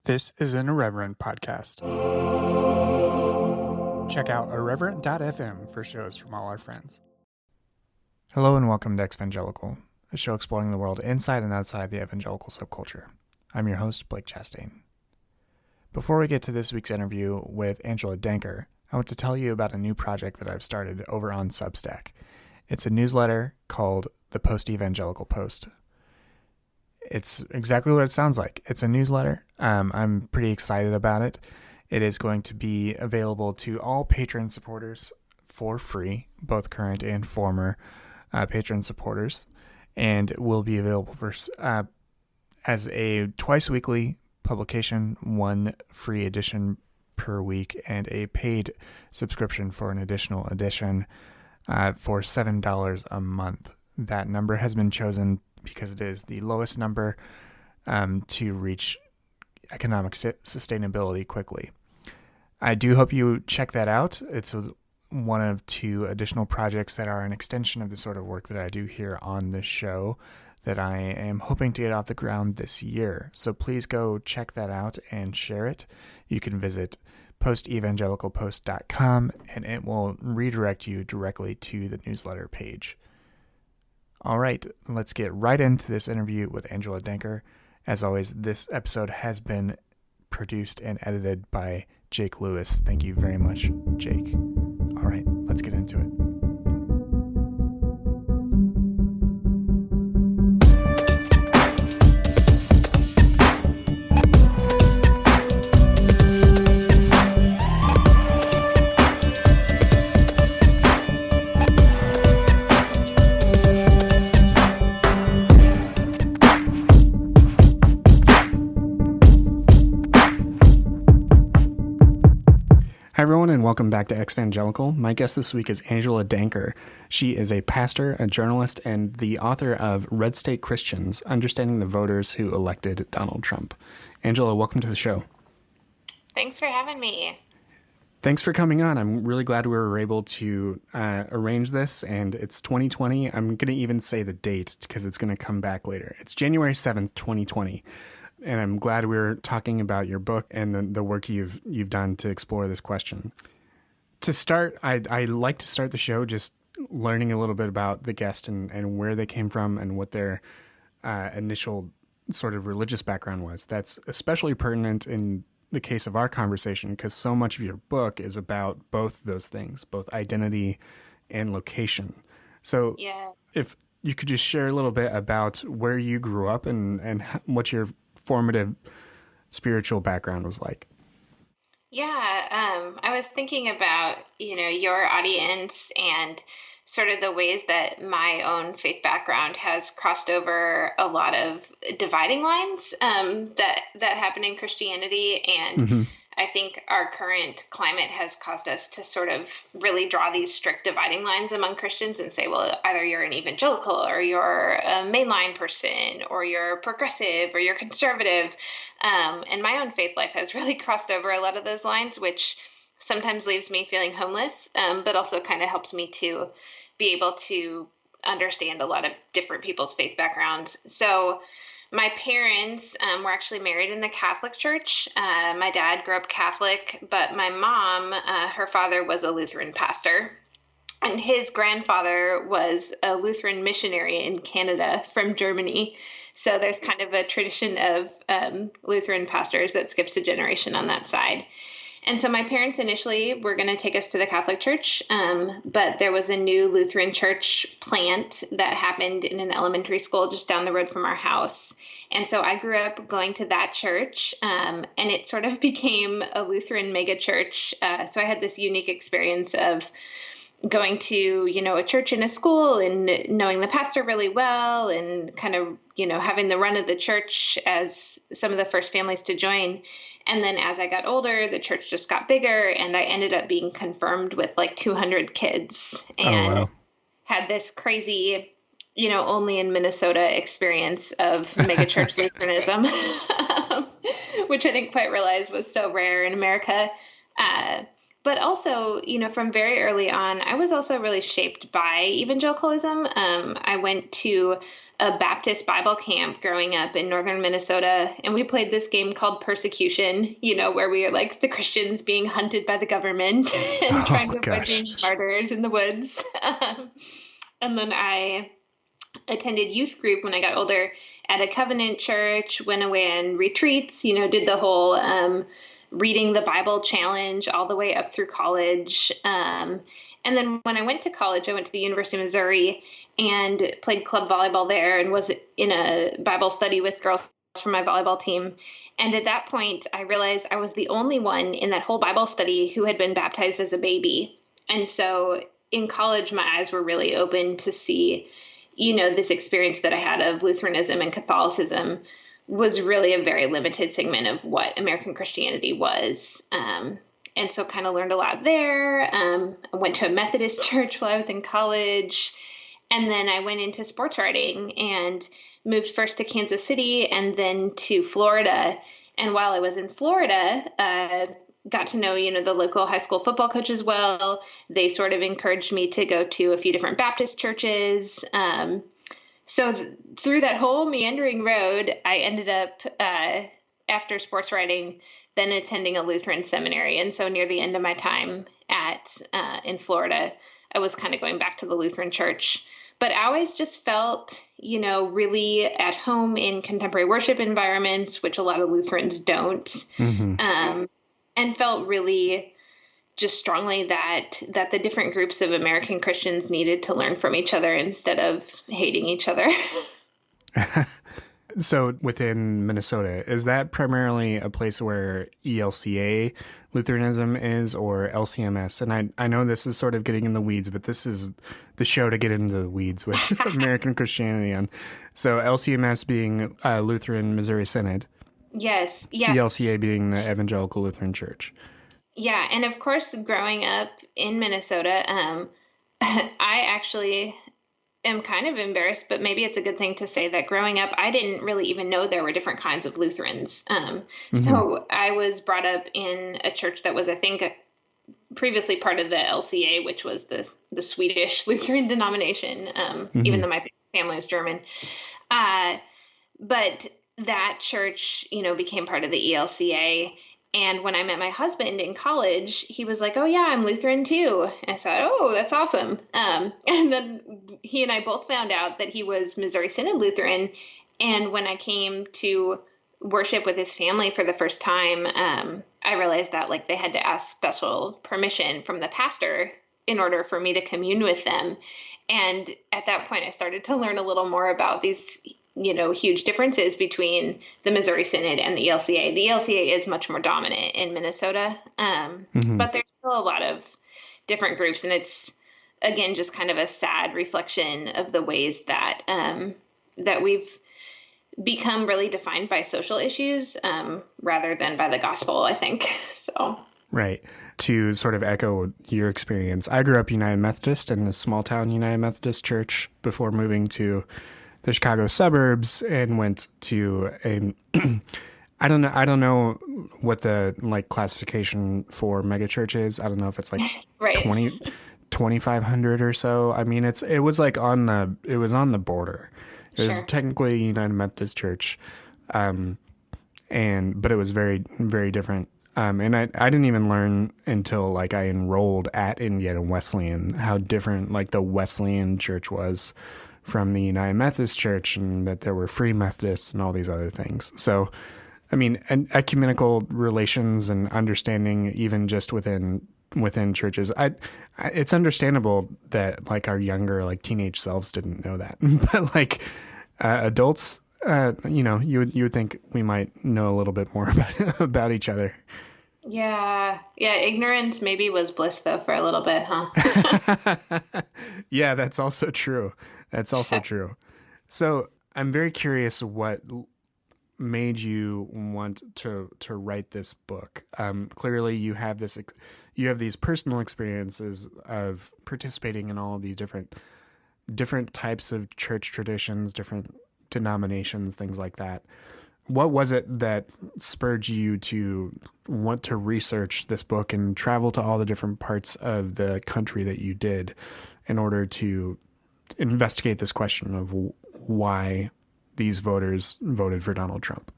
This is an Irreverent podcast. Check out irreverent.fm for shows from all our friends. Hello and welcome to Evangelical, a show exploring the world inside and outside the evangelical subculture. I'm your host, Blake Chastain. Before we get to this week's interview with Angela Denker, I want to tell you about a new project that I've started over on Substack. It's a newsletter called The Post-Evangelical Post. It's exactly what it sounds like. It's a newsletter. I'm pretty excited about it. It is going to be available to all patron supporters for free, both current and former patron supporters, and will be available for as a twice weekly publication, one free edition per week, and a paid subscription for an additional edition for $7 a month. That number has been chosen because it is the lowest number to reach economic sustainability quickly. I do hope you check that out. It's one of two additional projects that are an extension of the sort of work that I do here on this show that I am hoping to get off the ground this year. So please go check that out and share it. You can visit postevangelicalpost.com and it will redirect you directly to the newsletter page. All right, let's get right into this interview with Angela Denker. As always, this episode has been produced and edited by Jake Lewis. Thank you very much, Jake. All right, let's get into it. Hi, everyone, and welcome back to Evangelical. My guest this week is Angela Denker. She is a pastor, a journalist, and the author of Red State Christians, Understanding the Voters Who Elected Donald Trump. Angela, welcome to the show. Thanks for having me. Thanks for coming on. I'm really glad we were able to arrange this, and it's 2020. I'm going to even say the date because it's going to come back later. It's January 7th, 2020. And I'm glad we're talking about your book and the work you've done to explore this question. To start, I like to start the show just learning a little bit about the guest and where they came from and what their initial sort of religious background was. That's especially pertinent in the case of our conversation because so much of your book is about both those things, both identity and location. So if you could just share a little bit about where you grew up and what your formative spiritual background was like. I was thinking about, your audience and sort of the ways that my own faith background has crossed over a lot of dividing lines that happen in Christianity. And I think our current climate has caused us to sort of really draw these strict dividing lines among Christians and say, well, either you're an evangelical or you're a mainline person or you're progressive or you're conservative. And my own faith life has really crossed over a lot of those lines, which sometimes leaves me feeling homeless, but also kind of helps me to be able to understand a lot of different people's faith backgrounds. So my parents were actually married in the Catholic Church. My dad grew up Catholic, but my mom, her father was a Lutheran pastor, and his grandfather was a Lutheran missionary in Canada from Germany. So there's kind of a tradition of Lutheran pastors that skips a generation on that side. And so my parents initially were going to take us to the Catholic Church, but there was a new Lutheran church plant that happened in an elementary school just down the road from our house. And so I grew up going to that church, and it sort of became a Lutheran mega church. So I had this unique experience of going to, a church in a school and knowing the pastor really well and kind of, having the run of the church as some of the first families to join. And then as I got older, the church just got bigger and I ended up being confirmed with like 200 kids and had this crazy, only in Minnesota experience of megachurch Lutheranism, which I didn't quite realize was so rare in America. But also, from very early on, I was also really shaped by evangelicalism. I went to a Baptist Bible camp growing up in northern Minnesota, and we played this game called Persecution, where we are like the Christians being hunted by the government and trying Oh to avoid gosh. being martyrs in the woods. And then I attended youth group when I got older at a covenant church, went away on retreats, did the whole reading the Bible challenge all the way up through college. And then when I went to college, I went to the University of Missouri and played club volleyball there and was in a Bible study with girls from my volleyball team. And at that point, I realized I was the only one in that whole Bible study who had been baptized as a baby. And so in college, my eyes were really open to see, this experience that I had of Lutheranism and Catholicism was really a very limited segment of what American Christianity was. And so kind of learned a lot there. I went to a Methodist church while I was in college. And then I went into sports writing and moved first to Kansas City and then to Florida. And while I was in Florida, got to know, the local high school football coaches well. They sort of encouraged me to go to a few different Baptist churches. So through that whole meandering road, I ended up, after sports writing, then attending a Lutheran seminary. And so near the end of my time in Florida, I was kind of going back to the Lutheran church. But I always just felt, really at home in contemporary worship environments, which a lot of Lutherans don't, and felt really just strongly that the different groups of American Christians needed to learn from each other instead of hating each other. So within Minnesota, is that primarily a place where ELCA Lutheranism is, or LCMS? And I know this is sort of getting in the weeds, but this is the show to get into the weeds with American Christianity on. So LCMS being Lutheran Missouri Synod. Yes. Yeah. ELCA being the Evangelical Lutheran Church. Yeah. And of course, growing up in Minnesota, I actually am kind of embarrassed, but maybe it's a good thing to say that growing up, I didn't really even know there were different kinds of Lutherans. So I was brought up in a church that was, I think, previously part of the LCA, which was the Swedish Lutheran denomination, even though my family is German. But that church, became part of the ELCA. And when I met my husband in college, he was like, "Oh yeah, I'm Lutheran too." And I said, "Oh, that's awesome." And then he and I both found out that he was Missouri Synod Lutheran. And when I came to worship with his family for the first time, I realized that they had to ask special permission from the pastor in order for me to commune with them. And at that point, I started to learn a little more about these huge differences between the Missouri Synod and the ELCA. The ELCA is much more dominant in Minnesota, but there's still a lot of different groups, and it's, again, just kind of a sad reflection of the ways that that we've become really defined by social issues rather than by the gospel, I think. So. Right. To sort of echo your experience, I grew up United Methodist in a small town United Methodist church before moving to the Chicago suburbs and went to a I don't know what the classification for megachurch is. I don't know if it's right. 2,500 or so. I mean, it was on the border. It was technically a United Methodist church. But it was very, very different. And I didn't even learn until I enrolled at Indiana Wesleyan how different the Wesleyan church was from the United Methodist Church, and that there were Free Methodists and all these other things. So, I mean, ecumenical relations and understanding, even just within churches, it's understandable that our younger teenage selves didn't know that, but adults, you would think we might know a little bit more about each other. Yeah. Ignorance maybe was bliss though for a little bit, huh? Yeah, that's also true. That's also true. So I'm very curious what made you want to write this book. Clearly, you have these personal experiences of participating in all of these different types of church traditions, different denominations, things like that. What was it that spurred you to want to research this book and travel to all the different parts of the country that you did in order to investigate this question of why these voters voted for Donald Trump.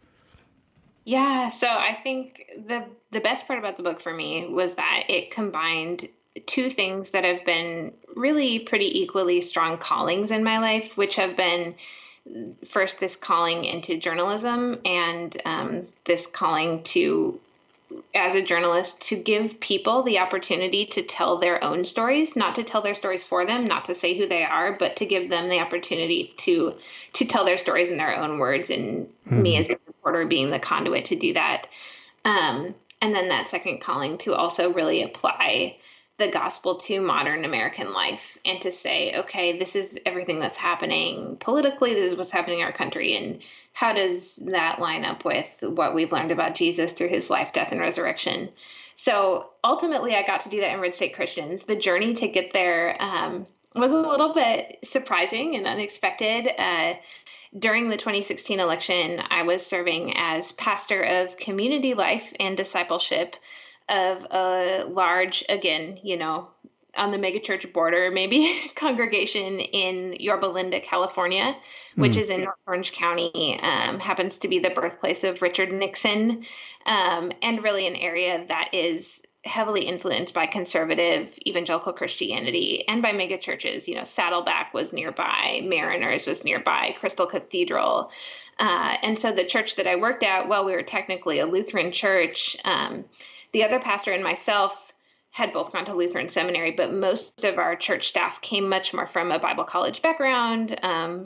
Yeah, so I think the best part about the book for me was that it combined two things that have been really pretty equally strong callings in my life, which have been first this calling into journalism and this calling to as a journalist to give people the opportunity to tell their own stories, not to tell their stories for them, not to say who they are, but to give them the opportunity to tell their stories in their own words, and me as a reporter being the conduit to do that. And then that second calling to also really apply the gospel to modern American life and to say, okay, this is everything that's happening politically, this is what's happening in our country, and how does that line up with what we've learned about Jesus through his life, death, and resurrection? So ultimately, I got to do that in Red State Christians. The journey to get there was a little bit surprising and unexpected. During the 2016 election, I was serving as pastor of community life and discipleship of a large, again, on the megachurch border, maybe congregation in Yorba Linda, California, which is in North Orange County, happens to be the birthplace of Richard Nixon, and really an area that is heavily influenced by conservative evangelical Christianity and by megachurches. Saddleback was nearby, Mariners was nearby, Crystal Cathedral. And so the church that I worked at, well, we were technically a Lutheran church. The other pastor and myself had both gone to Lutheran seminary, but most of our church staff came much more from a Bible college background,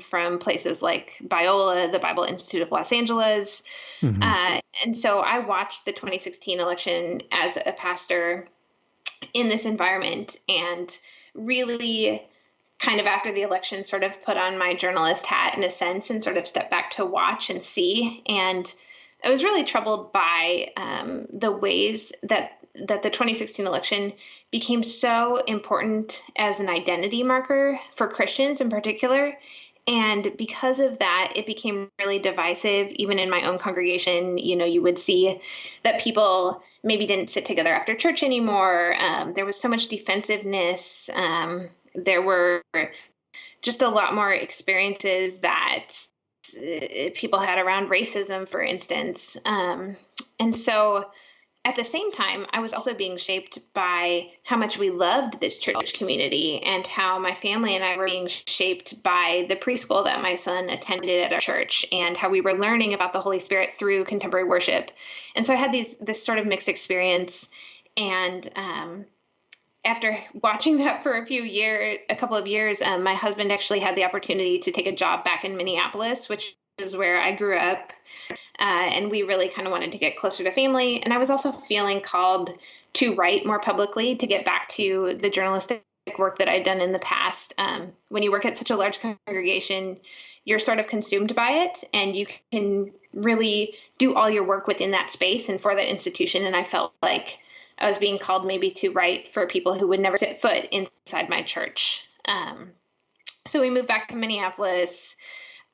from places like Biola, the Bible Institute of Los Angeles. And so I watched the 2016 election as a pastor in this environment and really kind of after the election sort of put on my journalist hat in a sense and sort of stepped back to watch and see. And I was really troubled by the ways that the 2016 election became so important as an identity marker for Christians in particular. And because of that, it became really divisive, even in my own congregation. You would see that people maybe didn't sit together after church anymore. There was so much defensiveness. There were just a lot more experiences that people had around racism, for instance. And so at the same time, I was also being shaped by how much we loved this church community and how my family and I were being shaped by the preschool that my son attended at our church and how we were learning about the Holy Spirit through contemporary worship. And so I had this sort of mixed experience. And after watching that for a couple of years, my husband actually had the opportunity to take a job back in Minneapolis, which is where I grew up. And we really kind of wanted to get closer to family. And I was also feeling called to write more publicly, to get back to the journalistic work that I'd done in the past. When you work at such a large congregation, you're sort of consumed by it, and you can really do all your work within that space and for that institution. And I felt like I was being called maybe to write for people who would never set foot inside my church. So we moved back to Minneapolis.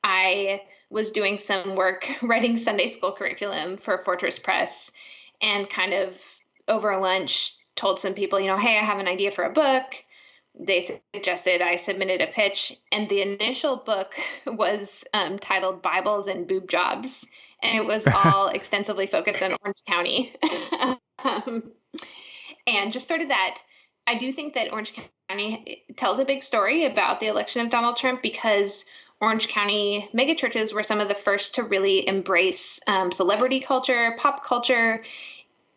I was doing some work writing Sunday school curriculum for Fortress Press and kind of over lunch told some people, hey, I have an idea for a book. They suggested I submitted a pitch, and the initial book was titled Bibles and Boob Jobs, and it was all extensively focused on Orange County. And just sort of that, I do think that Orange County tells a big story about the election of Donald Trump because Orange County megachurches were some of the first to really embrace celebrity culture, pop culture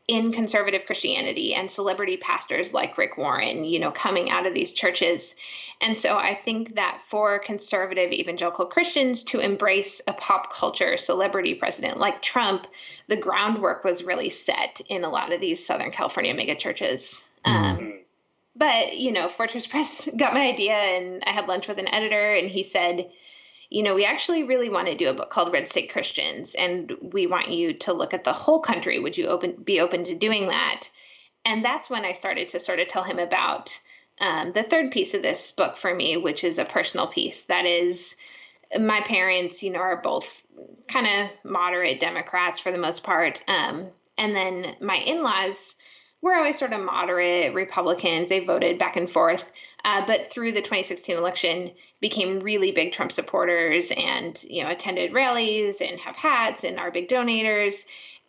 in conservative Christianity, and celebrity pastors like Rick Warren, coming out of these churches. And so I think that for conservative evangelical Christians to embrace a pop culture celebrity president like Trump, the groundwork was really set in a lot of these Southern California megachurches. But, Fortress Press got my idea, and I had lunch with an editor, and he said, we actually really want to do a book called Red State Christians, and we want you to look at the whole country. Would you be open to doing that? And that's when I started to sort of tell him about the third piece of this book for me, which is a personal piece. That is, my parents, are both kind of moderate Democrats for the most part. And then my in-laws were always sort of moderate Republicans. They voted back and forth, but through the 2016 election, became really big Trump supporters, and attended rallies and have hats and are big donators.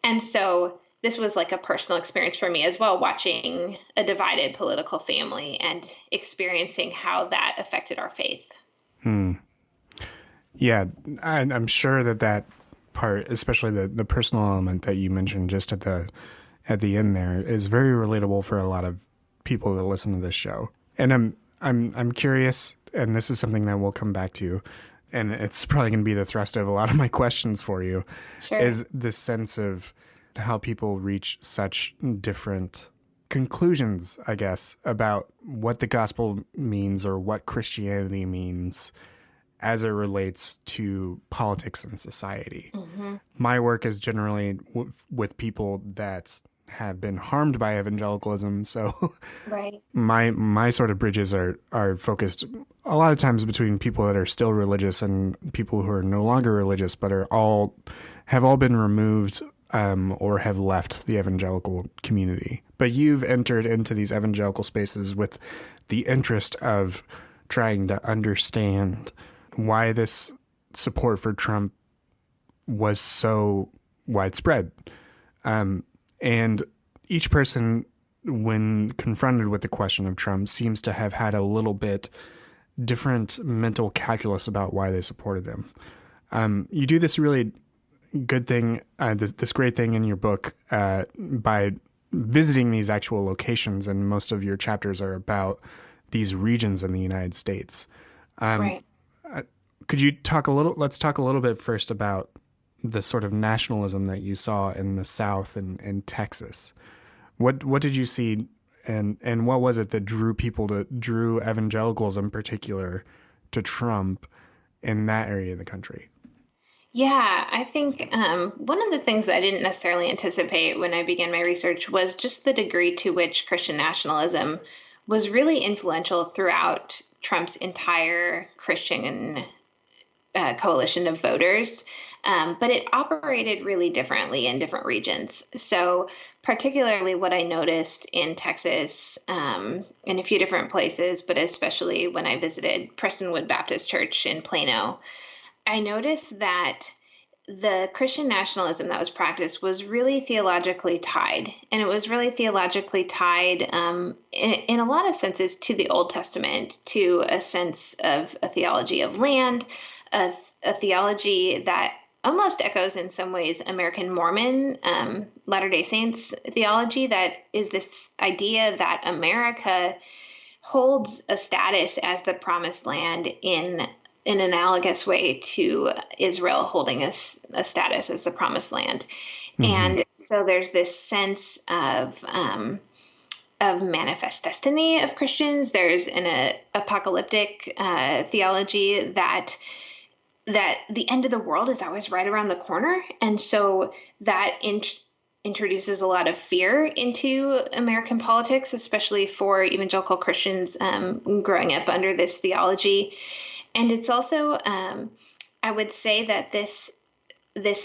And so this was like a personal experience for me as well, watching a divided political family and experiencing how that affected our faith. Hmm. Yeah, I'm sure that part, especially the personal element that you mentioned just at the end there, is very relatable for a lot of people that listen to this show. And I'm curious, and this is something that we'll come back to, and it's probably going to be the thrust of a lot of my questions for you, Sure. is this sense of how people reach such different conclusions, I guess, about what the gospel means or what Christianity means as it relates to politics and society. Hmm. My work is generally with people that have been harmed by evangelicalism, so Right. my sort of bridges are focused a lot of times between people that are still religious and people who are no longer religious but have all been removed, or have left the evangelical community. But you've entered into these evangelical spaces with the interest of trying to understand why this support for Trump was so widespread. And each person, when confronted with the question of Trump, seems to have had a little bit different mental calculus about why they supported them. You do this really good thing, this great thing in your book, by visiting these actual locations, and most of your chapters are about these regions in the United States. Um, Right. could you talk a little? Let's talk a little bit first about the sort of nationalism that you saw in the South and in Texas. What did you see, and what was it that drew evangelicals in particular to Trump in that area of the country? Yeah, I think one of the things that I didn't necessarily anticipate when I began my research was just the degree to which Christian nationalism was really influential throughout Trump's entire Christian coalition of voters. But it operated really differently in different regions. So, particularly what I noticed in Texas, in a few different places, but especially when I visited Prestonwood Baptist Church in Plano, I noticed that the Christian nationalism that was practiced was really theologically tied. And it was really theologically tied, in a lot of senses, to the Old Testament, to a sense of a theology of land, a, a theology that almost echoes in some ways American Mormon, Latter-day Saints theology, that is this idea that America holds a status as the promised land in an analogous way to Israel holding a status as the promised land. Mm-hmm. And so there's this sense of manifest destiny of Christians. There's an apocalyptic theology that the end of the world is always right around the corner, and so that introduces a lot of fear into American politics, especially for evangelical Christians growing up under this theology. And it's also, I would say that this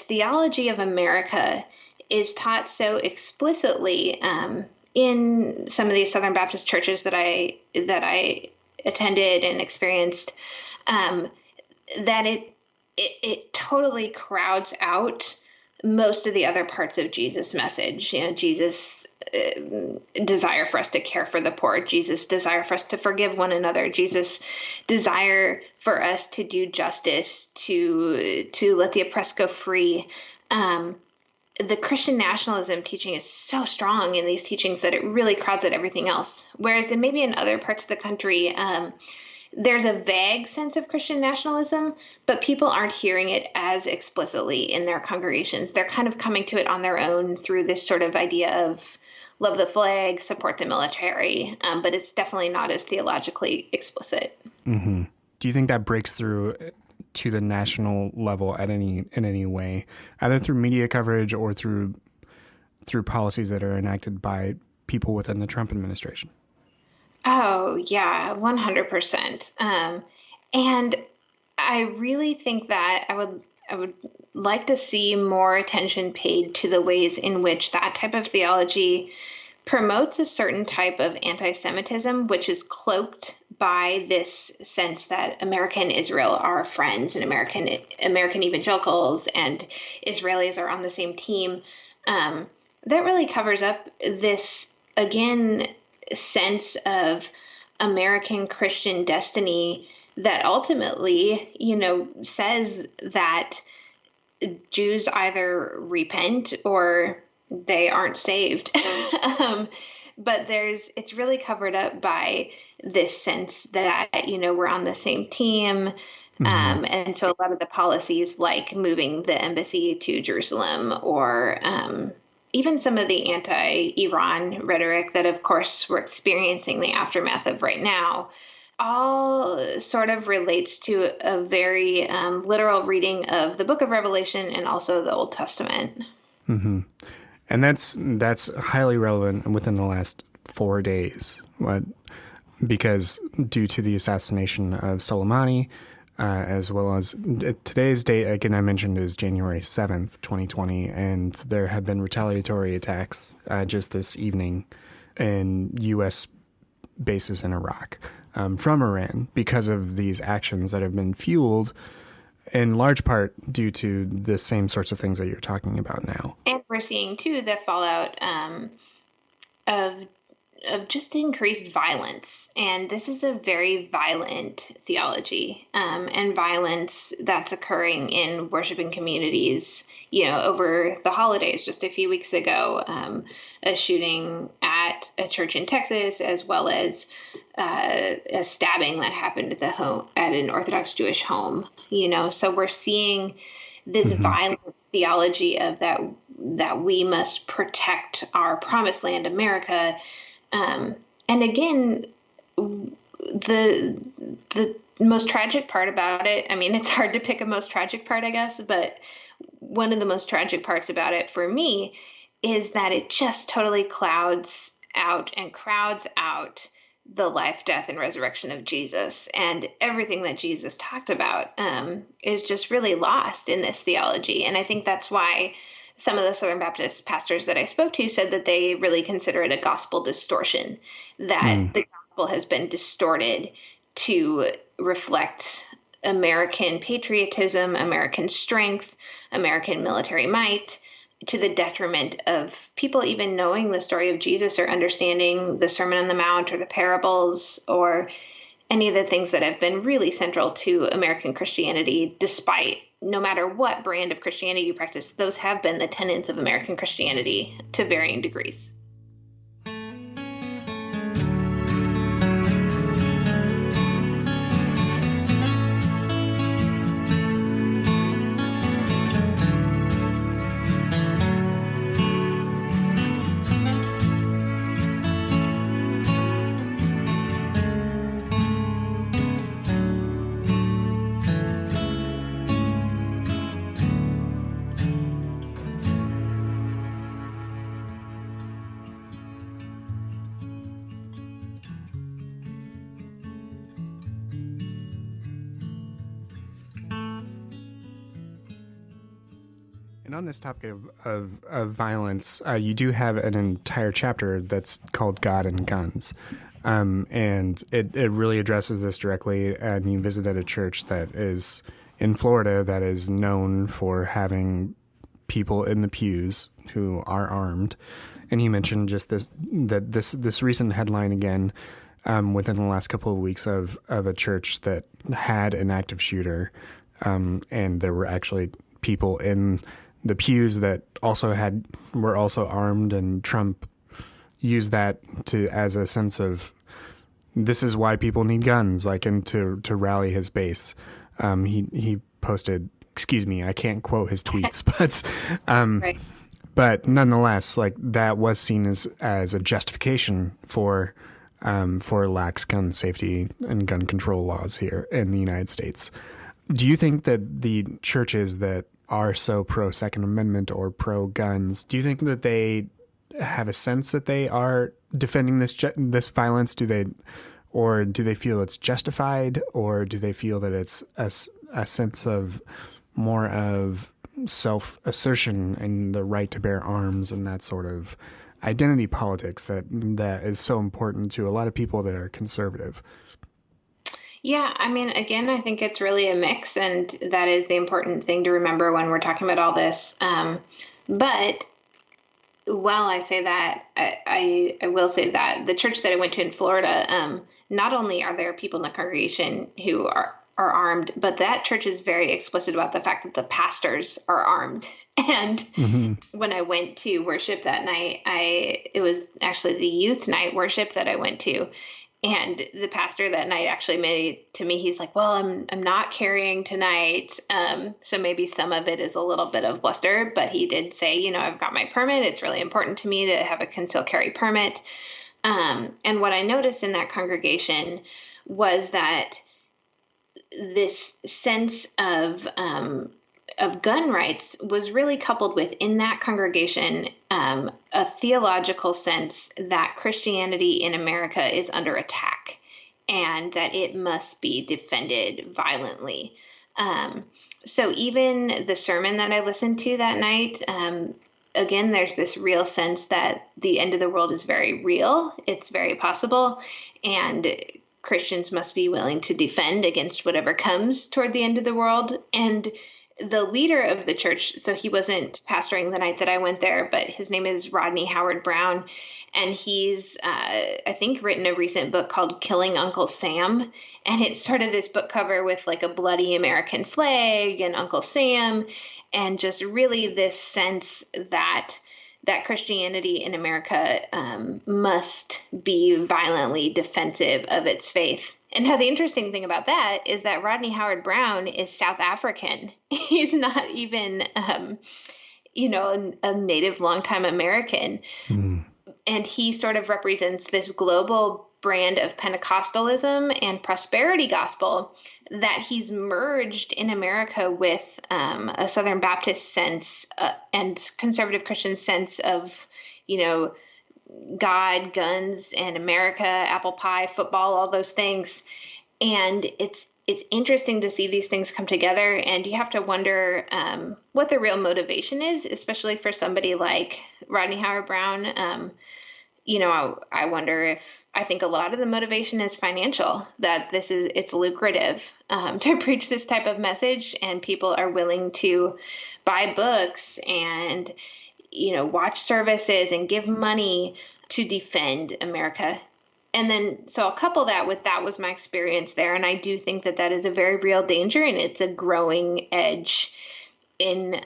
theology of America is taught so explicitly in some of these Southern Baptist churches that I attended and experienced, um, that it totally crowds out most of the other parts of Jesus' message. Jesus' desire for us to care for the poor, Jesus' desire for us to forgive one another, Jesus' desire for us to do justice, to let the oppressed go free. The Christian nationalism teaching is so strong in these teachings that it really crowds out everything else. Whereas in maybe in other parts of the country, there's a vague sense of Christian nationalism, but people aren't hearing it as explicitly in their congregations. They're kind of coming to it on their own through this sort of idea of love the flag, support the military, but it's definitely not as theologically explicit. Mm-hmm. Do you think that breaks through to the national level in any way, either through media coverage or through policies that are enacted by people within the Trump administration? Oh, yeah, 100%. And I really think that I would like to see more attention paid to the ways in which that type of theology promotes a certain type of anti-Semitism, which is cloaked by this sense that America and Israel are friends, and American evangelicals and Israelis are on the same team. That really covers up this, again, sense of American Christian destiny that ultimately, says that Jews either repent or they aren't saved. But it's really covered up by this sense that, we're on the same team. And so a lot of the policies like moving the embassy to Jerusalem or even some of the anti-Iran rhetoric that, of course, we're experiencing the aftermath of right now all sort of relates to a very literal reading of the book of Revelation and also the Old Testament. Mm-hmm. And that's highly relevant within the last 4 days, because due to the assassination of Soleimani, as well as today's date, again, I mentioned is January 7th, 2020, and there have been retaliatory attacks just this evening in U.S. bases in Iraq from Iran because of these actions that have been fueled in large part due to the same sorts of things that you're talking about now. And we're seeing, too, the fallout of just increased violence. And this is a very violent theology and violence that's occurring in worshiping communities. Over the holidays, just a few weeks ago, a shooting at a church in Texas, as well as a stabbing that happened at an Orthodox Jewish home. So we're seeing this violent theology of that we must protect our promised land, America. And again, the most tragic part about it, I mean, it's hard to pick a most tragic part, I guess, but one of the most tragic parts about it for me is that it just totally clouds out and crowds out the life, death, and resurrection of Jesus. And everything that Jesus talked about is just really lost in this theology. And I think that's why some of the Southern Baptist pastors that I spoke to said that they really consider it a gospel distortion, that the gospel has been distorted to reflect American patriotism, American strength, American military might, to the detriment of people even knowing the story of Jesus or understanding the Sermon on the Mount or the parables or any of the things that have been really central to American Christianity, despite no matter what brand of Christianity you practice, those have been the tenets of American Christianity to varying degrees. And on this topic of violence, you do have an entire chapter that's called God and Guns. And it really addresses this directly. And you visited a church that is in Florida that is known for having people in the pews who are armed. And you mentioned just this recent headline again within the last couple of weeks of a church that had an active shooter. And there were actually people in the pews that were also armed, and Trump used that as a sense of this is why people need guns, and to rally his base. He posted, excuse me, I can't quote his tweets, but Right. But nonetheless, that was seen as a justification for lax gun safety and gun control laws here in the United States. Do you think that the churches that are so pro Second Amendment or pro guns, do you think that they have a sense that they are defending this violence? Do they feel it's justified, or do they feel that it's a sense of more of self-assertion and the right to bear arms and that sort of identity politics that is so important to a lot of people that are conservative. Yeah, I mean, again, I think it's really a mix, and that is the important thing to remember when we're talking about all this. But while I say that, I will say that the church that I went to in Florida, not only are there people in the congregation who are armed, but that church is very explicit about the fact that the pastors are armed. And Mm-hmm. when I went to worship that night, it was actually the youth night worship that I went to. And the pastor that night actually made to me, he's like, "Well, I'm not carrying tonight, so maybe some of it is a little bit of bluster." But he did say, "I've got my permit. It's really important to me to have a concealed carry permit." And what I noticed in that congregation was that this sense of gun rights was really coupled with, in that congregation, a theological sense that Christianity in America is under attack and that it must be defended violently. Um, so even the sermon that I listened to that night, again, there's this real sense that the end of the world is very real, it's very possible, and Christians must be willing to defend against whatever comes toward the end of the world. And the leader of the church, so he wasn't pastoring the night that I went there, but his name is Rodney Howard-Browne, and he's, I think, written a recent book called Killing Uncle Sam. And it's sort of this book cover with like a bloody American flag and Uncle Sam, and just really this sense that Christianity in America must be violently defensive of its faith. And now the interesting thing about that is that Rodney Howard-Browne is South African. He's not even, a native longtime American. Mm. And he sort of represents this global brand of Pentecostalism and prosperity gospel that he's merged in America with a Southern Baptist sense and conservative Christian sense of, God, guns, and America, apple pie, football, all those things. And it's interesting to see these things come together, and you have to wonder what the real motivation is, especially for somebody like Rodney Howard-Browne. I wonder if I think a lot of the motivation is financial, that it's lucrative to preach this type of message, and people are willing to buy books and, watch services and give money to defend America. And then, so I'll couple that was my experience there. And I do think that that is a very real danger, and it's a growing edge in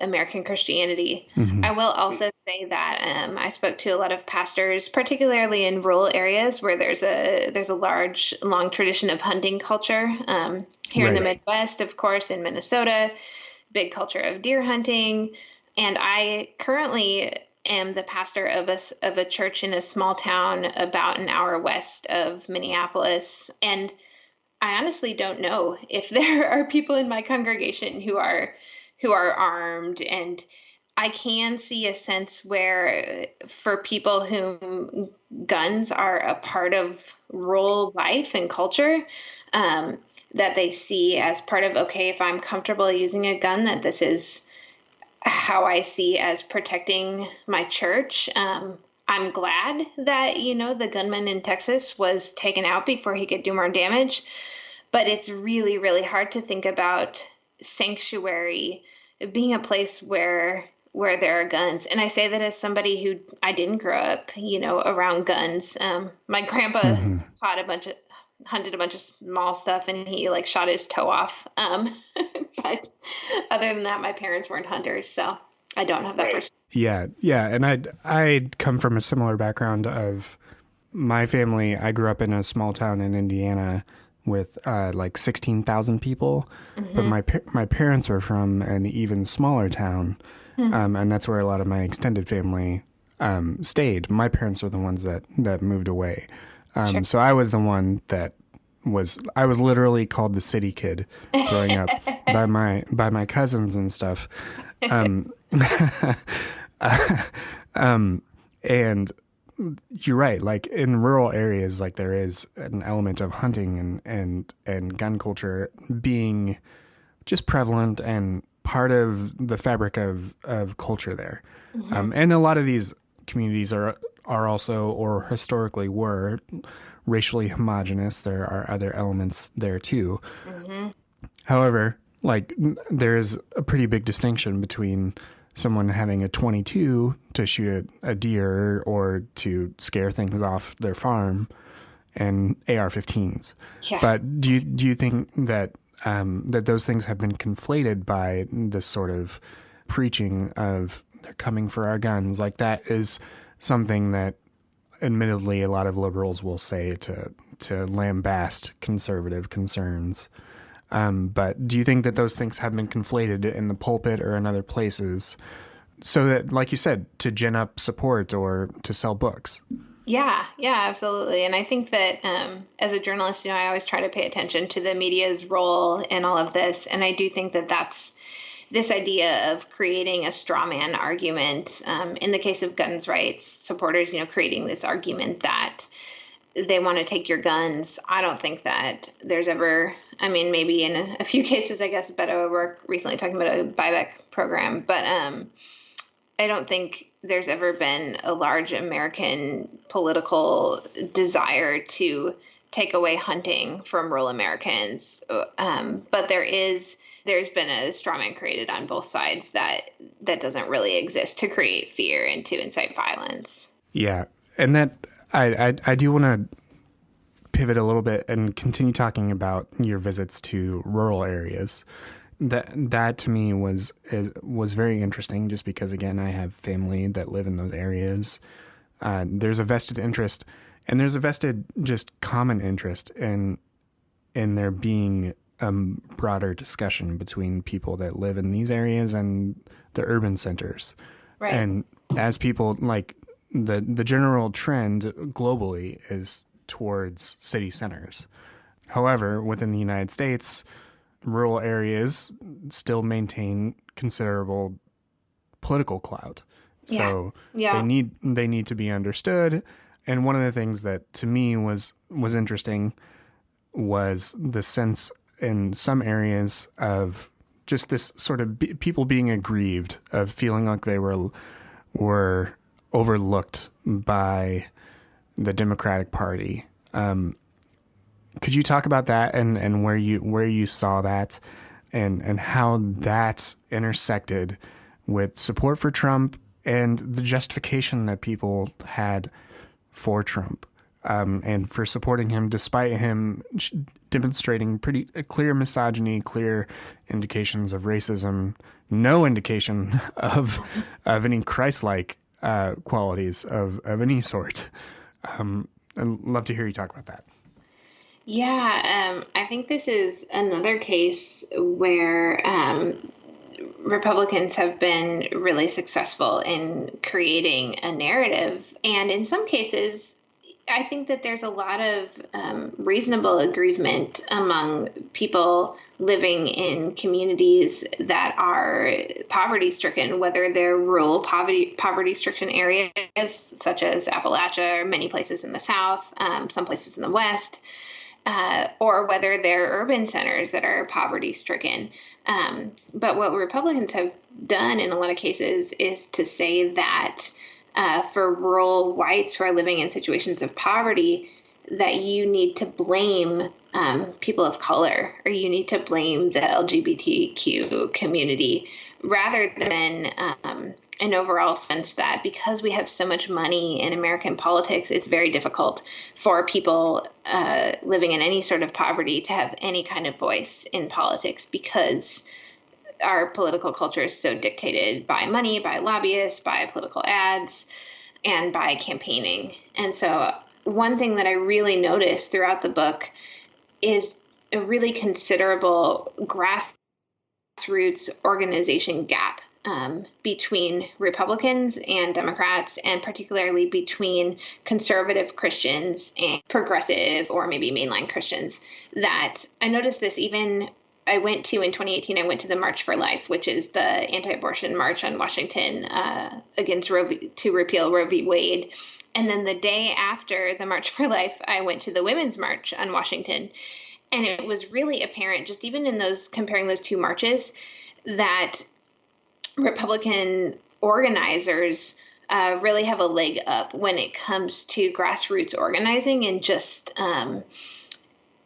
American Christianity. Mm-hmm. I will also say that I spoke to a lot of pastors, particularly in rural areas where there's a long tradition of hunting culture. Here in the Midwest, of course, in Minnesota, big culture of deer hunting. And I currently am the pastor of a church in a small town about an hour west of Minneapolis. And I honestly don't know if there are people in my congregation who are armed, and I can see a sense where for people whom guns are a part of rural life and culture, that they see as part of, okay, if I'm comfortable using a gun, that this is how I see as protecting my church. I'm glad that, the gunman in Texas was taken out before he could do more damage. But it's really, really hard to think about sanctuary being a place where there are guns. And I say that as somebody who I didn't grow up, around guns. My grandpa Mm-hmm. hunted a bunch of small stuff, and he like shot his toe off. But other than that, my parents weren't hunters, so I don't have that perspective. Yeah, and I'd come from a similar background of my family. I grew up in a small town in Indiana with like 16,000 people, but my parents are from an even smaller town, and that's where a lot of my extended family stayed. My parents are the ones that moved away, Sure. so I was the one that I was literally called the city kid growing up by my cousins and stuff. And you're right. Like in rural areas, like there is an element of hunting and gun culture being just prevalent and part of the fabric of culture there. And a lot of these communities are also, or historically were, racially homogenous. There are other elements there too. Hmm. However, like there is a pretty big distinction between someone having a 22 to shoot a deer or to scare things off their farm and AR-15s. Yeah. But do you think that that those things have been conflated by this sort of preaching of they're coming for our guns? Like that is something that admittedly a lot of liberals will say to lambast conservative concerns. But do you think that those things have been conflated in the pulpit or in other places so that, like you said, to gin up support or to sell books? Yeah, absolutely. And I think that as a journalist, I always try to pay attention to the media's role in all of this. And I do think that that's this idea of creating a straw man argument. In the case of guns rights supporters, creating this argument that they want to take your guns. I don't think that there's ever, I mean, maybe in a few cases, I guess, but I work recently talking about a buyback program, but I don't think there's ever been a large American political desire to take away hunting from rural Americans. But there's been a straw man created on both sides that doesn't really exist to create fear and to incite violence. Yeah, and that I do want to pivot a little bit and continue talking about your visits to rural areas. That to me was very interesting, just because again I have family that live in those areas. There's a vested interest, and there's a vested just common interest in there being a broader discussion between people that live in these areas and the urban centers. Right. And as people like the general trend globally is towards city centers. However, within the United States, rural areas still maintain considerable political clout. So Yeah. they need to be understood. And one of the things that to me was interesting was the sense in some areas of just this sort of people being aggrieved, of feeling like they were overlooked by the Democratic Party. Could you talk about that and where you saw that and how that intersected with support for Trump and the justification that people had for Trump and for supporting him despite him demonstrating pretty clear misogyny, clear indications of racism, no indication of any Christ-like qualities of any sort. I'd love to hear you talk about that. Yeah, I think this is another case where Republicans have been really successful in creating a narrative. And in some cases, I think that there's a lot of reasonable aggrievement among people living in communities that are poverty stricken, whether they're rural poverty stricken areas such as Appalachia or many places in the South, some places in the West. Or whether they're urban centers that are poverty stricken. But what Republicans have done in a lot of cases is to say that for rural whites who are living in situations of poverty, that you need to blame people of color, or you need to blame the LGBTQ community, rather than an overall sense that because we have so much money in American politics, it's very difficult for people living in any sort of poverty to have any kind of voice in politics, because our political culture is so dictated by money, by lobbyists, by political ads, and by campaigning. And so one thing that I really noticed throughout the book is a really considerable grassroots organization gap between Republicans and Democrats, and particularly between conservative Christians and progressive or maybe mainline Christians. That I noticed this even in 2018, I went to the March for Life, which is the anti-abortion march on Washington against to repeal Roe v. Wade. And then the day after the March for Life, I went to the Women's March on Washington. And it was really apparent, just even in comparing those two marches, that Republican organizers really have a leg up when it comes to grassroots organizing and just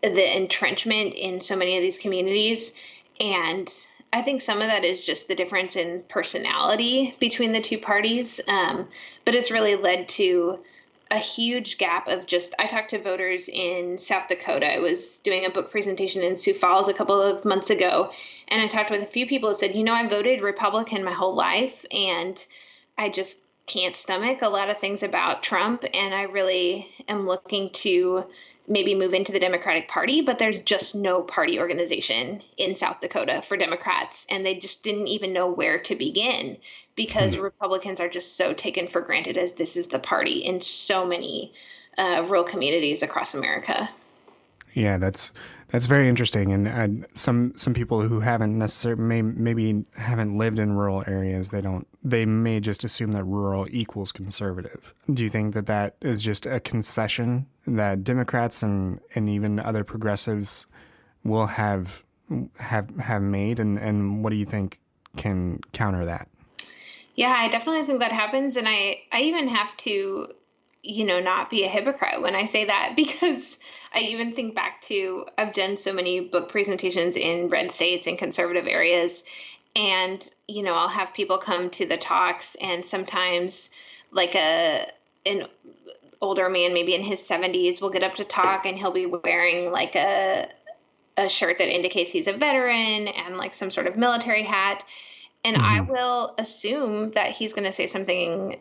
the entrenchment in so many of these communities. And I think some of that is just the difference in personality between the two parties. But it's really led to a huge gap of just, I talked to voters in South Dakota. I was doing a book presentation in Sioux Falls a couple of months ago, and I talked with a few people who said, I voted Republican my whole life, and I just can't stomach a lot of things about Trump, and I really am looking to maybe move into the Democratic Party, but there's just no party organization in South Dakota for Democrats, and they just didn't even know where to begin because Hmm. Republicans are just so taken for granted as this is the party in so many rural communities across America. Yeah, that's very interesting. And some people who haven't necessarily maybe haven't lived in rural areas, they may just assume that rural equals conservative. Do you think that that is just a concession that Democrats and even other progressives will have made, and what do you think can counter that? Yeah, I definitely think that happens. And I even have to, not be a hypocrite when I say that because I even think back to I've done so many book presentations in red states and conservative areas. And, I'll have people come to the talks and sometimes like an older man, maybe in his 70s, will get up to talk and he'll be wearing like a shirt that indicates he's a veteran and like some sort of military hat. And I Hmm. will assume that he's going to say something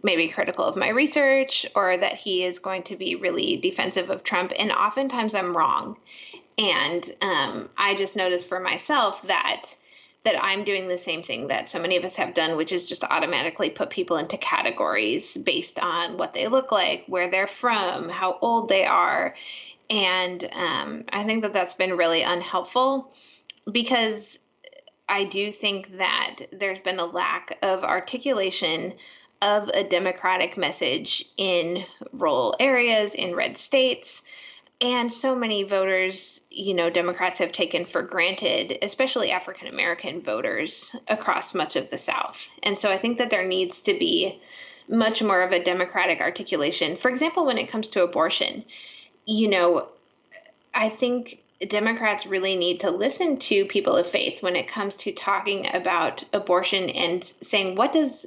maybe critical of my research or that he is going to be really defensive of Trump. And oftentimes I'm wrong. And I just noticed for myself that I'm doing the same thing that so many of us have done, which is just automatically put people into categories based on what they look like, where they're from, how old they are. And I think that that's been really unhelpful because I do think that there's been a lack of articulation of a democratic message in rural areas, in red states. And so many voters, Democrats have taken for granted, especially African American voters across much of the South. And so I think that there needs to be much more of a democratic articulation. For example, when it comes to abortion, you know, I think Democrats really need to listen to people of faith when it comes to talking about abortion and saying what does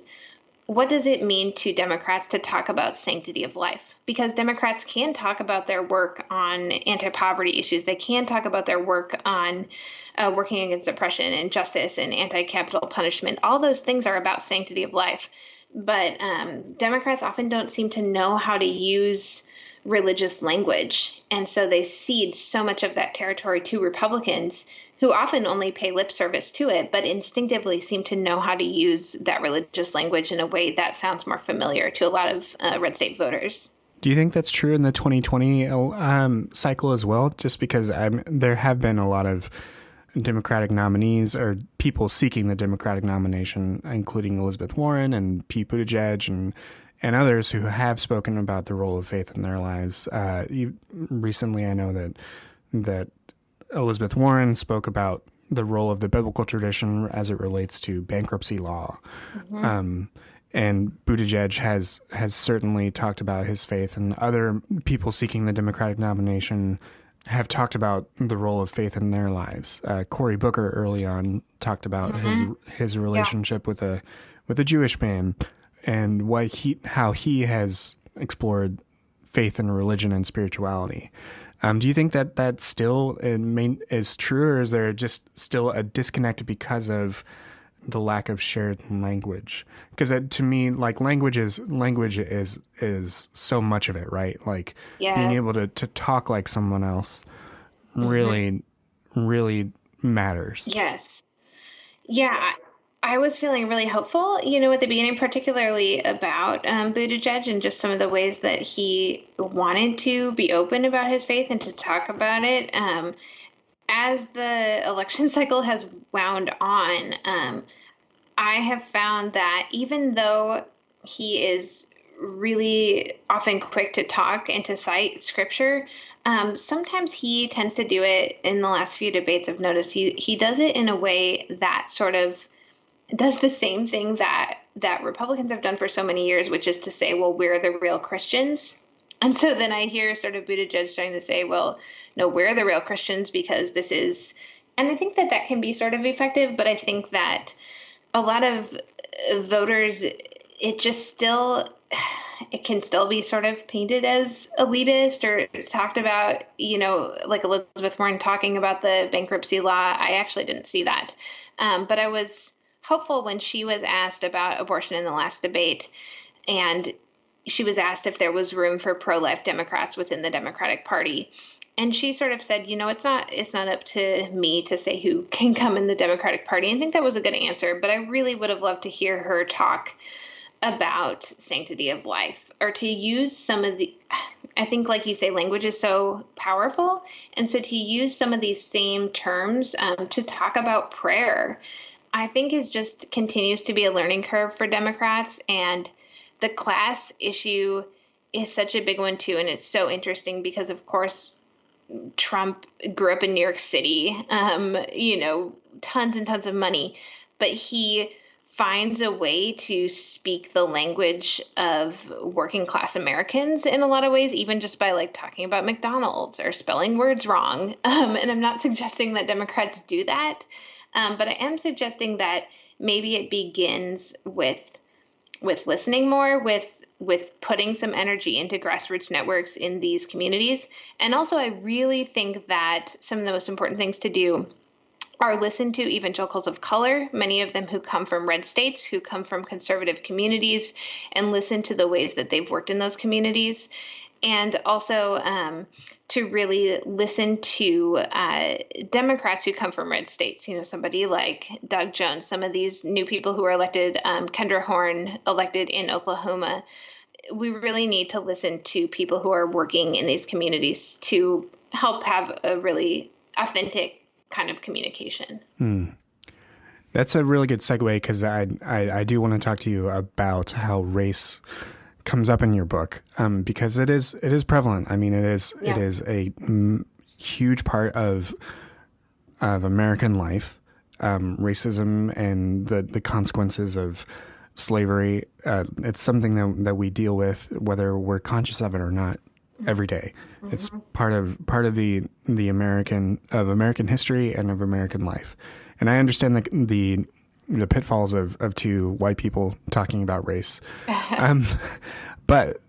it mean to Democrats to talk about sanctity of life? Because Democrats can talk about their work on anti-poverty issues. They can talk about their work on working against oppression and justice and anti-capital punishment. All those things are about sanctity of life. But Democrats often don't seem to know how to use religious language. And so they cede so much of that territory to Republicans who often only pay lip service to it, but instinctively seem to know how to use that religious language in a way that sounds more familiar to a lot of red state voters. Do you think that's true in the 2020 cycle as well? Just because there have been a lot of Democratic nominees or people seeking the Democratic nomination, including Elizabeth Warren and Pete Buttigieg and others who have spoken about the role of faith in their lives. Recently, I know that Elizabeth Warren spoke about the role of the biblical tradition as it relates to bankruptcy law. Mm-hmm. Um, and Buttigieg has certainly talked about his faith, and other people seeking the Democratic nomination have talked about the role of faith in their lives. Cory Booker early on talked about Mm-hmm. his Yeah. relationship with a Jewish man and how he has explored faith and religion and spirituality. Do you think that that still is true, or is there just still a disconnect because of the lack of shared language? Because to me, like language is so much of it, right? Like being Yes. able to talk like someone else Mm-hmm. really really matters. Yes. Yeah, I was feeling really hopeful, at the beginning, particularly about Buttigieg and just some of the ways that he wanted to be open about his faith and to talk about it. As the election cycle has wound on, I have found that even though he is really often quick to talk and to cite scripture, sometimes he tends to do it in the last few debates. I've noticed he does it in a way that sort of does the same thing that that Republicans have done for so many years, which is to say, well, we're the real Christians. And so then I hear sort of Buttigieg starting to say, well, no, we're the real Christians because this is, and I think that that can be sort of effective, but I think that a lot of voters, it just still, it can still be sort of painted as elitist or talked about, like Elizabeth Warren talking about the bankruptcy law. I actually didn't see that. But I was hopeful when she was asked about abortion in the last debate, and she was asked if there was room for pro-life Democrats within the Democratic Party. And she sort of said, it's not up to me to say who can come in the Democratic Party. And I think that was a good answer, but I really would have loved to hear her talk about sanctity of life, or to use some of the, I think, like you say, language is so powerful. And so to use some of these same terms to talk about prayer, I think is just continues to be a learning curve for Democrats. And the class issue is such a big one too. And it's so interesting because, of course, Trump grew up in New York City, tons and tons of money, but he finds a way to speak the language of working class Americans in a lot of ways, even just by like talking about McDonald's or spelling words wrong. And I'm not suggesting that Democrats do that, but I am suggesting that maybe it begins with listening more, with putting some energy into grassroots networks in these communities. And also, I really think that some of the most important things to do are listen to evangelicals of color, many of them who come from red states, who come from conservative communities, and listen to the ways that they've worked in those communities. And also to really listen to Democrats who come from red states, somebody like Doug Jones, some of these new people who are elected, Kendra Horn, elected in Oklahoma. We really need to listen to people who are working in these communities to help have a really authentic kind of communication. That's a really good segue, because I do want to talk to you about how race comes up in your book, because it is prevalent. I mean, it is a huge part of American life, racism and the consequences of slavery. It's something that we deal with, whether we're conscious of it or not, every day. Mm-hmm. It's part of the American history and of American life. And I understand the pitfalls of two white people talking about race. But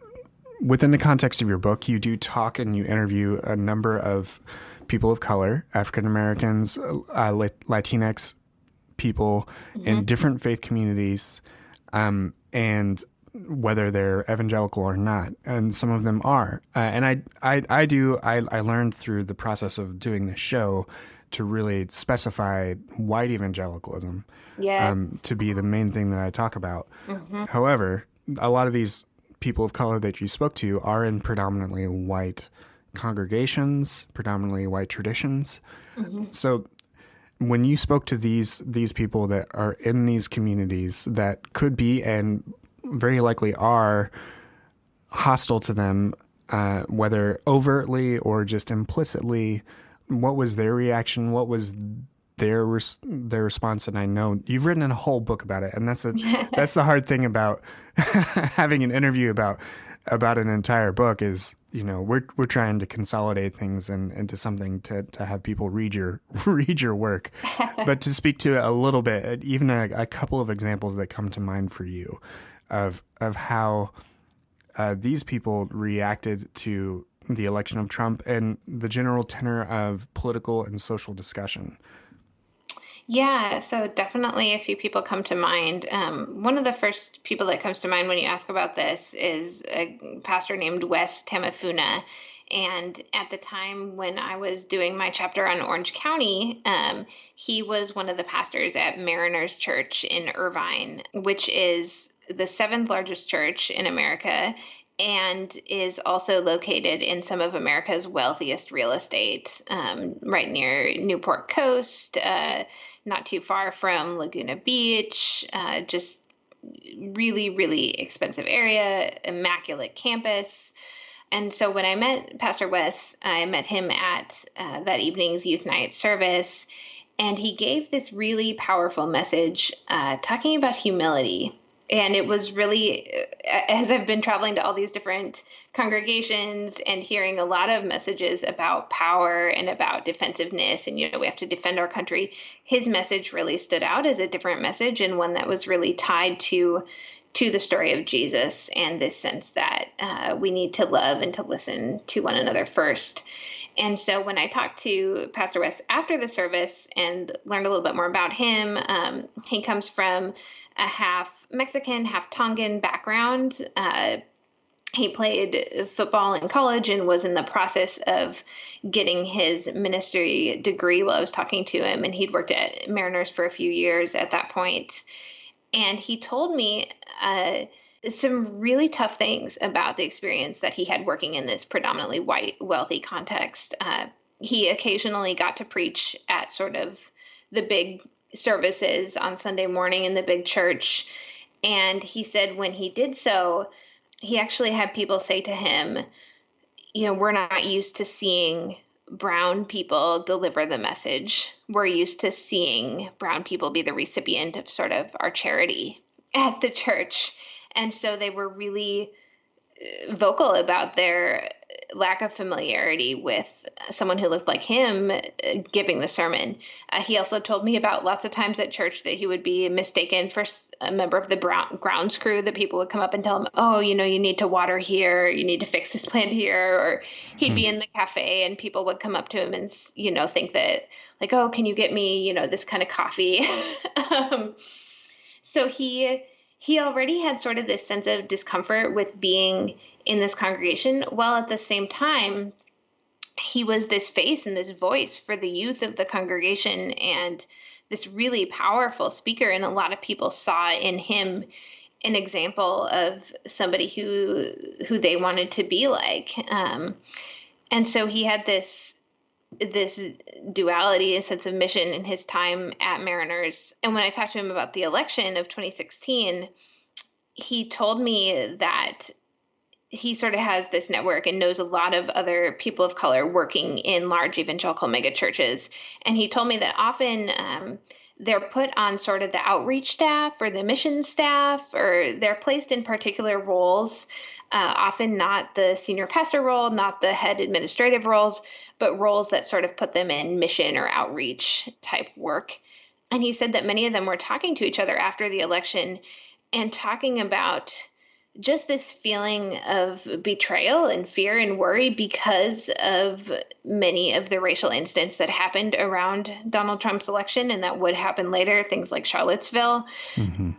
within the context of your book, you do talk and you interview a number of people of color, African Americans, Latinx people, mm-hmm. in different faith communities, and whether they're evangelical or not. And some of them are. And I learned through the process of doing this show to really specify white evangelicalism, to be the main thing that I talk about. Mm-hmm. However, a lot of these people of color that you spoke to are in predominantly white congregations, predominantly white traditions. Mm-hmm. So when you spoke to these people that are in these communities that could be and very likely are hostile to them, whether overtly or just implicitly, what was their reaction? What was their response? And I know you've written a whole book about it, and that's the hard thing about having an interview about an entire book is, we're trying to consolidate things into something to have people read your work. But to speak to it a little bit, even a couple of examples that come to mind for you of how these people reacted to the election of Trump and the general tenor of political and social discussion. Yeah, so definitely a few people come to mind. One of the first people that comes to mind when you ask about this is a pastor named Wes Tamafuna. And at the time when I was doing my chapter on Orange County, he was one of the pastors at Mariners Church in Irvine, which is the seventh largest church in America and is also located in some of America's wealthiest real estate, right near Newport Coast, not too far from Laguna Beach, just really, really expensive area, immaculate campus. And so when I met Pastor Wes, I met him at that evening's youth night service, and he gave this really powerful message talking about humility. And it was really, as I've been traveling to all these different congregations and hearing a lot of messages about power and about defensiveness, and, we have to defend our country, his message really stood out as a different message, and one that was really tied to the story of Jesus and this sense that we need to love and to listen to one another first. And so when I talked to Pastor West after the service and learned a little bit more about him, he comes from a half Mexican, half Tongan background. He played football in college and was in the process of getting his ministry degree while I was talking to him. And he'd worked at Mariners for a few years at that point. And he told me some really tough things about the experience that he had working in this predominantly white, wealthy context. He occasionally got to preach at sort of the big services on Sunday morning in the big church. And he said when he did so, he actually had people say to him, we're not used to seeing brown people deliver the message. We're used to seeing brown people be the recipient of sort of our charity at the church. And so they were really vocal about their lack of familiarity with someone who looked like him giving the sermon. He also told me about lots of times at church that he would be mistaken for a member of the grounds crew, that people would come up and tell him, oh, you need to water here, you need to fix this plant here. Or he'd be in the cafe and people would come up to him and, think that like, oh, can you get me, this kind of coffee? So he already had sort of this sense of discomfort with being in this congregation, while at the same time, he was this face and this voice for the youth of the congregation and this really powerful speaker. And a lot of people saw in him an example of somebody who they wanted to be like. And so he had this duality, a sense of mission in his time at Mariners. And when I talked to him about the election of 2016, he told me that he sort of has this network and knows a lot of other people of color working in large evangelical megachurches. And he told me that often they're put on sort of the outreach staff or the mission staff, or they're placed in particular roles, often not the senior pastor role, not the head administrative roles, but roles that sort of put them in mission or outreach type work. And he said that many of them were talking to each other after the election and talking about just this feeling of betrayal and fear and worry because of many of the racial incidents that happened around Donald Trump's election and that would happen later, things like Charlottesville,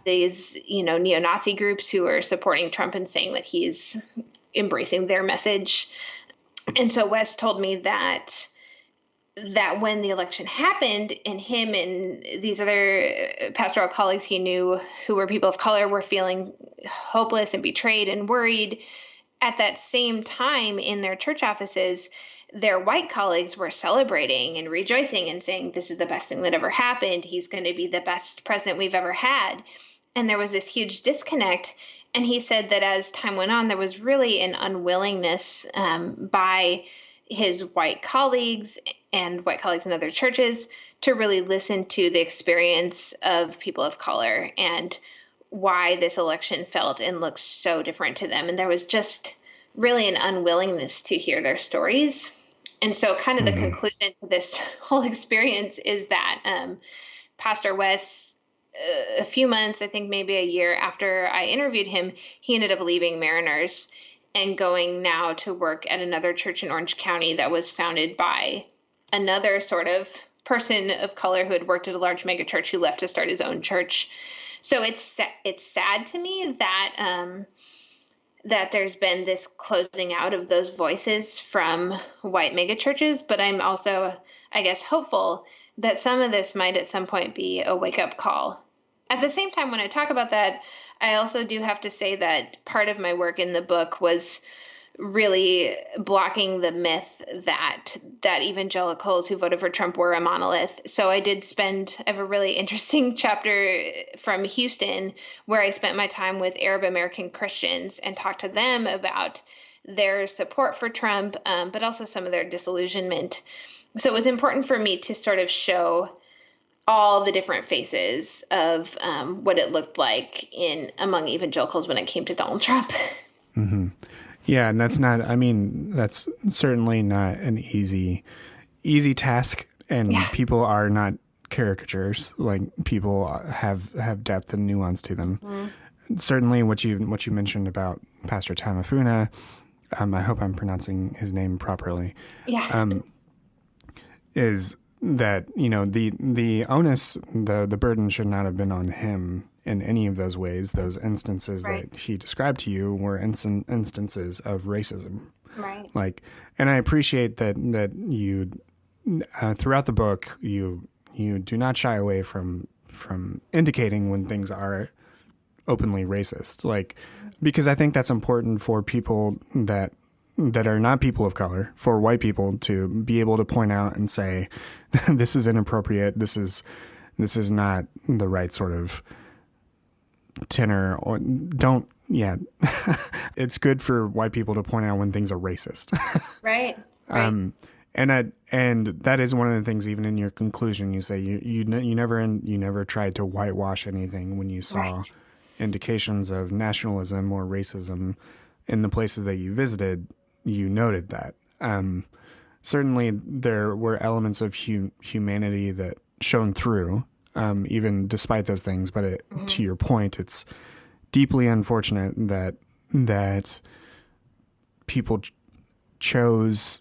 these, neo-Nazi groups who are supporting Trump and saying that he's embracing their message. And so Wes told me that when the election happened and him and these other pastoral colleagues he knew who were people of color were feeling hopeless and betrayed and worried, at that same time in their church offices, their white colleagues were celebrating and rejoicing and saying, this is the best thing that ever happened. He's going to be the best president we've ever had. And there was this huge disconnect. And he said that as time went on, there was really an unwillingness by his white colleagues and white colleagues in other churches to really listen to the experience of people of color and why this election felt and looked so different to them. And there was just really an unwillingness to hear their stories. And so kind of the conclusion to this whole experience is that Pastor West, a few months, I think maybe a year after I interviewed him, he ended up leaving Mariners and going now to work at another church in Orange County that was founded by another sort of person of color who had worked at a large megachurch who left to start his own church. So it's sad to me that that there's been this closing out of those voices from white megachurches, but I'm also, I guess, hopeful that some of this might at some point be a wake-up call. At the same time, when I talk about that, I also do have to say that part of my work in the book was really blocking the myth that evangelicals who voted for Trump were a monolith. So I have a really interesting chapter from Houston where I spent my time with Arab American Christians and talked to them about their support for Trump, but also some of their disillusionment. So it was important for me to sort of show all the different faces of what it looked like in among evangelicals when it came to Donald Trump. Hmm. Yeah, and that's certainly not an easy task, Yeah. and people are not caricatures. Like, people have depth and nuance to them. Mhm. Certainly, what you mentioned about Pastor Tamafuna, I hope I'm pronouncing his name properly, Yeah. is that, the onus, the burden should not have been on him in any of those ways. Those instances Right. that he described to you were instances of racism. Right. Like, and I appreciate that you, throughout the book, you do not shy away from indicating when things are openly racist. Like, because I think that's important for people that are not people of color, for white people to be able to point out and say, this is inappropriate. This is not the right sort of tenor, or don't. Yeah, it's good for white people to point out when things are racist. Right. Right. And that is one of the things. Even in your conclusion, you say you never tried to whitewash anything when you saw Right. indications of nationalism or racism in the places that you visited. You noted that. Certainly, there were elements of humanity that shone through, even despite those things. But Hmm. to your point, it's deeply unfortunate that people chose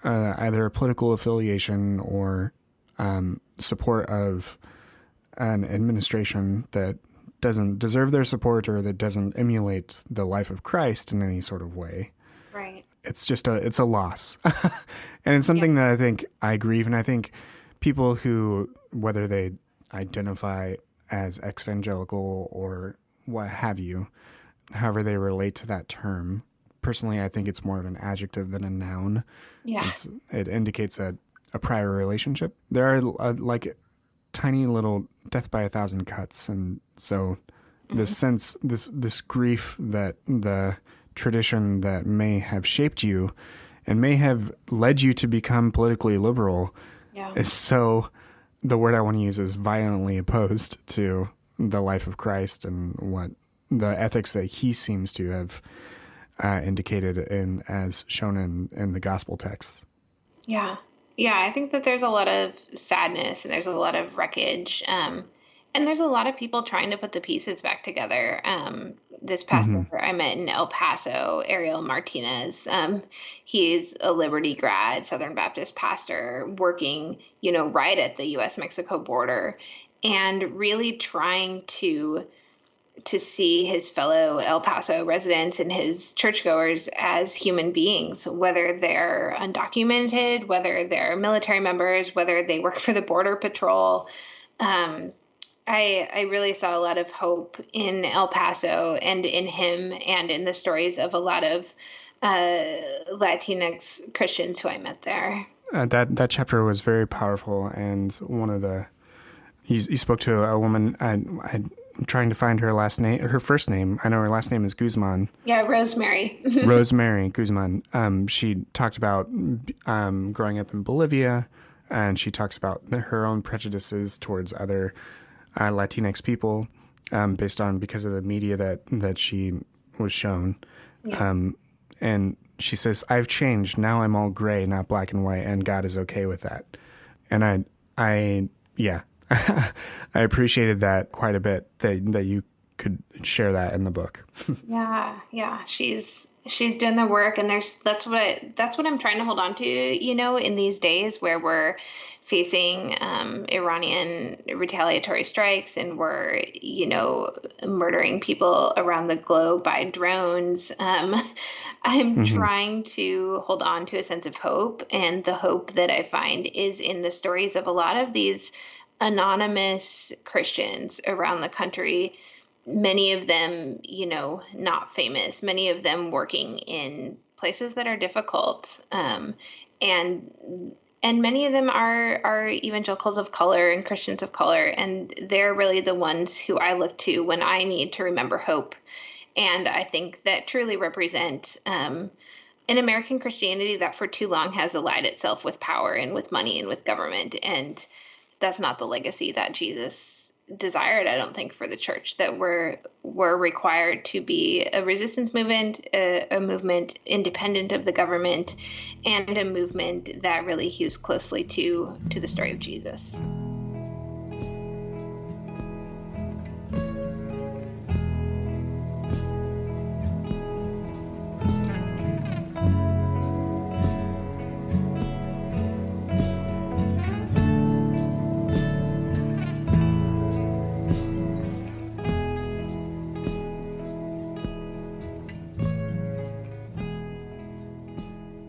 either a political affiliation or support of an administration that doesn't deserve their support or that doesn't emulate the life of Christ in any sort of way. Right. It's a loss. And it's Yeah. something that I think I grieve, and I think people who, whether they identify as evangelical or what have you, however they relate to that term, personally I think it's more of an adjective than a noun. Yeah. It indicates a prior relationship. There are like tiny little death by a thousand cuts, and so Hmm. this grief that the tradition that may have shaped you and may have led you to become politically liberal Yeah. is so, the word I want to use is violently opposed to the life of Christ and what the ethics that he seems to have indicated in, as shown in the gospel texts. Yeah. Yeah, I think that there's a lot of sadness and there's a lot of wreckage. And there's a lot of people trying to put the pieces back together. This pastor Mm-hmm. I met in El Paso, Ariel Martinez, he's a Liberty grad, Southern Baptist pastor, working, right at the US Mexico border and really trying to see his fellow El Paso residents and his churchgoers as human beings, whether they're undocumented, whether they're military members, whether they work for the Border Patrol. Um, I really saw a lot of hope in El Paso and in him and in the stories of a lot of Latinx Christians who I met there. That chapter was very powerful, and one of the you spoke to a woman. I'm trying to find her last name, her first name. I know her last name is Guzman. Yeah, Rosemary. Rosemary Guzman. She talked about growing up in Bolivia, and she talks about her own prejudices towards other Latinx people, because of the media that she was shown. Yeah. And she says, "I've changed. Now I'm all gray, not black and white, and God is okay with that." And yeah, I appreciated that quite a bit. That you could share that in the book. Yeah, yeah, she's doing the work, and that's what I'm trying to hold on to, in these days where we're facing Iranian retaliatory strikes and we're, murdering people around the globe by drones. I'm Hmm. trying to hold on to a sense of hope, and the hope that I find is in the stories of a lot of these anonymous Christians around the country, many of them, not famous, many of them working in places that are difficult. And many of them are evangelicals of color and Christians of color, and they're really the ones who I look to when I need to remember hope. And I think that truly represent an American Christianity that for too long has allied itself with power and with money and with government. And that's not the legacy that Jesus desired, I don't think, for the church, that we're required to be a resistance movement, a movement independent of the government, and a movement that really hews closely to the story of Jesus.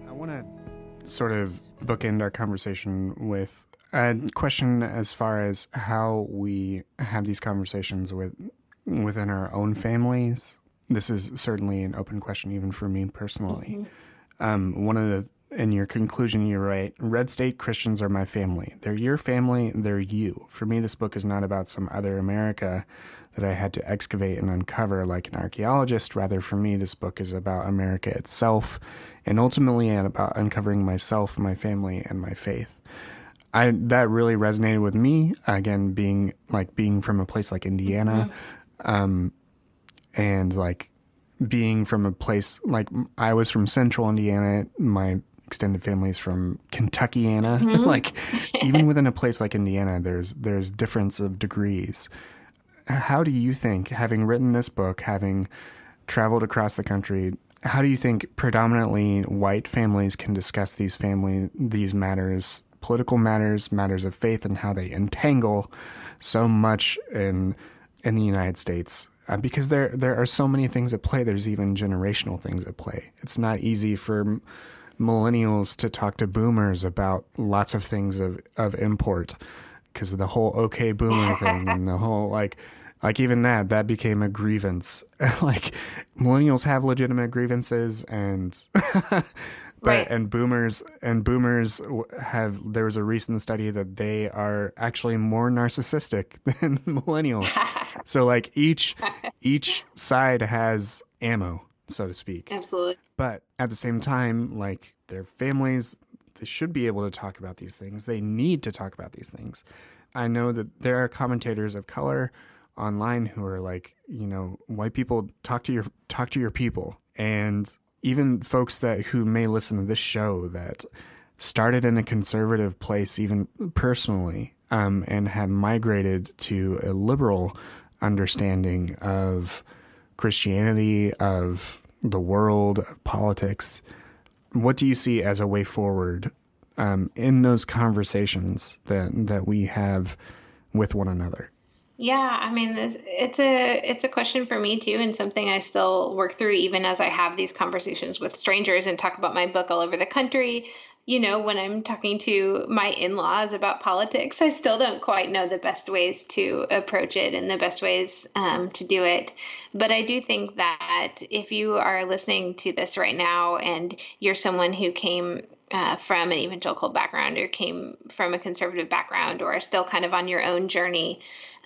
I want to sort of bookend our conversation with a question as far as how we have these conversations within our own families. This is certainly an open question, even for me personally. One of the in your conclusion, you write, Red State Christians are my family. They're your family, they're you. For me, this book is not about some other America that I had to excavate and uncover like an archaeologist. Rather, for me, this book is about America itself, and ultimately about uncovering myself, my family, and my faith. That really resonated with me, again, being from a place like Indiana, and like being from a place like I was from central Indiana, my extended family's from Kentuckiana. Like even within a place like Indiana, there's difference of degrees. How do you think, having written this book, having traveled across the country, how do you think predominantly white families can discuss these matters, political matters, matters of faith, and how they entangle so much in the United States? Because there are so many things at play. There's even generational things at play. It's not easy for millennials to talk to boomers about lots of things of import, because of the whole okay boomer thing and the whole like even that became a grievance. Like millennials have legitimate grievances, and Right. and boomers have, there was a recent study that they are actually more narcissistic than millennials. So like each side has ammo, so to speak. Absolutely. But at the same time, like their families, they should be able to talk about these things. They need to talk about these things. I know that there are commentators of color online who are like, white people, talk to your people. And even folks who may listen to this show that started in a conservative place, even personally, and have migrated to a liberal understanding of Christianity, of the world, of politics. What do you see as a way forward in those conversations that we have with one another? Yeah, I mean, it's a question for me too, and something I still work through even as I have these conversations with strangers and talk about my book all over the country. When I'm talking to my in-laws about politics, I still don't quite know the best ways to approach it and the best ways to do it. But I do think that if you are listening to this right now and you're someone who came from an evangelical background or came from a conservative background or are still kind of on your own journey,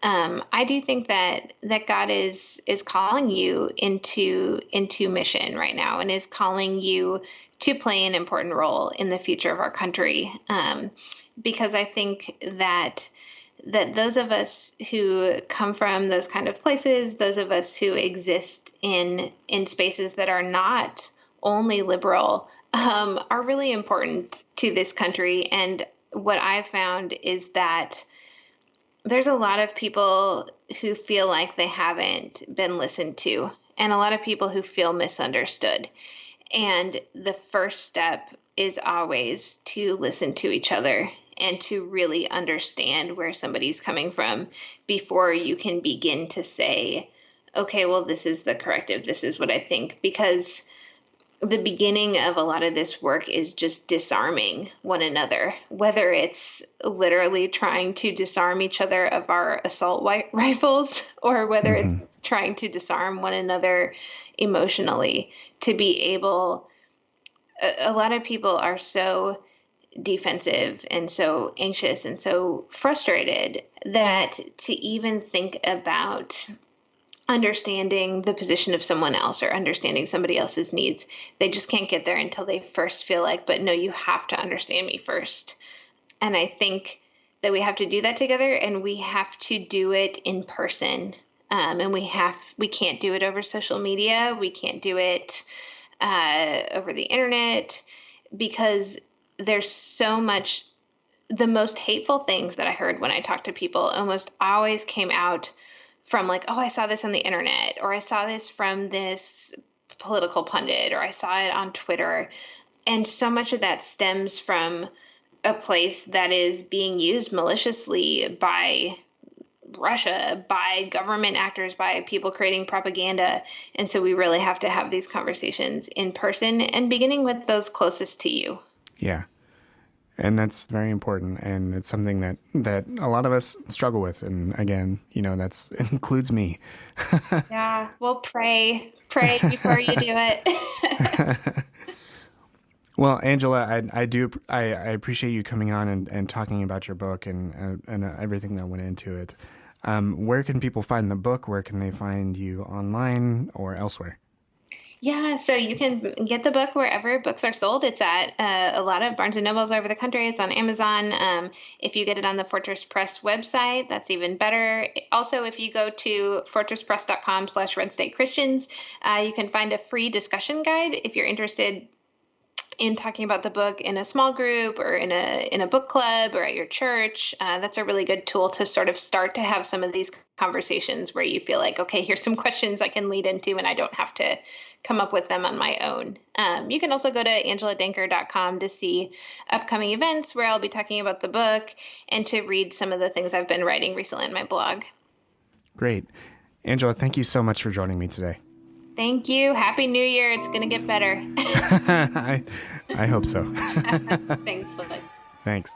I do think that God is calling you into mission right now, and is calling you to play an important role in the future of our country. Because I think that those of us who come from those kind of places, those of us who exist in spaces that are not only liberal, are really important to this country. And what I've found is that there's a lot of people who feel like they haven't been listened to, and a lot of people who feel misunderstood. And the first step is always to listen to each other and to really understand where somebody's coming from before you can begin to say, okay, well, this is the corrective. This is what I think. Because the beginning of a lot of this work is just disarming one another, whether it's literally trying to disarm each other of our assault rifles, or whether it's trying to disarm one another emotionally, to be able. A lot of people are so defensive and so anxious and so frustrated that to even think about understanding the position of someone else or understanding somebody else's needs, they just can't get there until they first feel like, but no, you have to understand me first. And I think that we have to do that together, and we have to do it in person. And we can't do it over social media. We can't do it over the internet, because there's so much. The most hateful things that I heard when I talked to people almost always came out from like, oh, I saw this on the internet, or I saw this from this political pundit, or I saw it on Twitter. And so much of that stems from a place that is being used maliciously by Russia, by government actors, by people creating propaganda. And so we really have to have these conversations in person, and beginning with those closest to you. Yeah. And that's very important. And it's something that a lot of us struggle with. And again, that's includes me. Yeah. Well, pray before you do it. Well, Angela, I appreciate you coming on and talking about your book and everything that went into it. Where can people find the book? Where can they find you online or elsewhere? Yeah, so you can get the book wherever books are sold. It's at a lot of Barnes and Nobles over the country. It's on Amazon. If you get it on the Fortress Press website, that's even better. Also, if you go to fortresspress.com/Red State Christians, you can find a free discussion guide if you're interested in talking about the book in a small group or in a book club or at your church. That's a really good tool to sort of start to have some of these conversations where you feel like, okay, here's some questions I can lead into, and I don't have to come up with them on my own. You can also go to angeladenker.com to see upcoming events where I'll be talking about the book, and to read some of the things I've been writing recently on my blog. Great. Angela, thank you so much for joining me today. Thank you. Happy New Year. It's going to get better. I hope so. Thanks, Bud. Thanks.